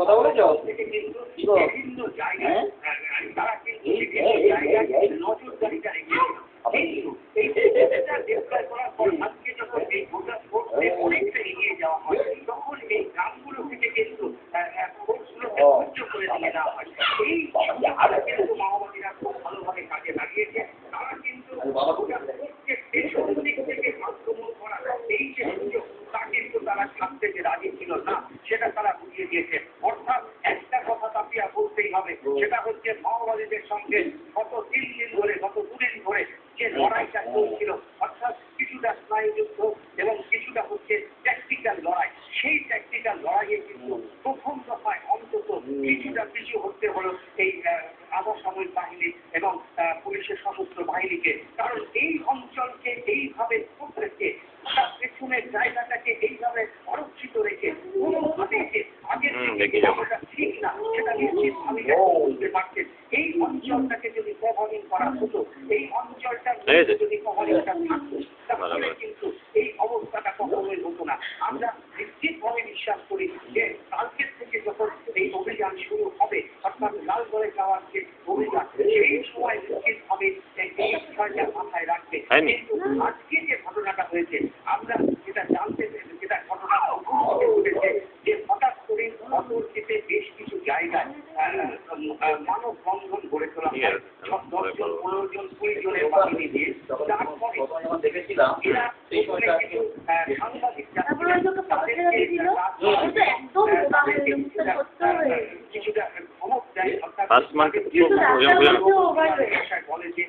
কথা বলেছো বিভিন্ন জায়গায় তারা কিন্তু বিভিন্ন জায়গায় নজরদারিটা ডিপ্লয় করার পর আজকে যখন এই ভোটার ভোটে অনেকটা এগিয়ে যাওয়া হয় তখন এই গ্রামগুলো থেকে কিন্তু ভোটগুলোকে সহ্য করে দিয়ে দেওয়া হয়। এই কিন্তু মাওবাদীরা খুব ভালোভাবে কাজে লাগিয়েছে। তারা কিন্তু ভোটকে পেছন দিক থেকে আক্রমণ করা এই যে সুযোগ তা কিন্তু তারা ছাড়তে যে রাজি ছিল না সেটা তারা বুঝিয়ে দিয়েছে। অর্থাৎ একটা কথা তাপিয়া বলতেই হবে, সেটা হচ্ছে মাওবাদীদের সঙ্গে গত 3 দিন ধরে গত 2 দিন ধরে যে লড়াইটা চলছিল, অর্থাৎ কিছুটা স্নায়ুযুদ্ধ এবং কিছুটা হচ্ছে ট্যাকটিক্যাল লড়াই, সেই ট্যাকটিক্যাল লড়াইয়ে কিন্তু প্রথম দফায় অন্তত কিছুটা পিছু হতে হলো এই আধা সামরিক বাহিনী এবং পুলিশের সশস্ত্র বাহিনীকে। কারণ এই অঞ্চলকে এইভাবে রেখে তার পেছনের জায়গাটাকে এইভাবে অরক্ষিত রেখে কোনোভাবে আগের থেকে ঠিক না সেটা নিশ্চিত আমি বলতে পারছেন। এই অঞ্চলটাকে যদি কভারিং করা হতো, এই অঞ্চলটার যদি কভারিংটা থাকতো তাহলে কিন্তু এই অবস্থাটা কখনোই হতো না। আমরা নিশ্চিতভাবে বিশ্বাস করি যে কালকের থেকে যখন এই অভিযান শুরু হবে, অর্থাৎ লালগড়ে যাওয়ার যে অভিযান, সেই সময় নিশ্চিতভাবে এই বিষয়টা মাথায় রাখবে। কিন্তু আজকে যে ঘটনাটা হয়েছে আমরা যেটা জানতে যেটা ঘটনা ঘটেছে যে হঠাৎ করে অতর্কিতে বেশ কিছু জায়গায় মানববন্ধন গড়ে তোলা হয় 10 জন 15 জন 20 জনের বাহিনী দিয়ে। তারপরে দেখেছিলাম সাংবাদিক কিছুটা ধমক দেয়, অর্থাৎ বলে যে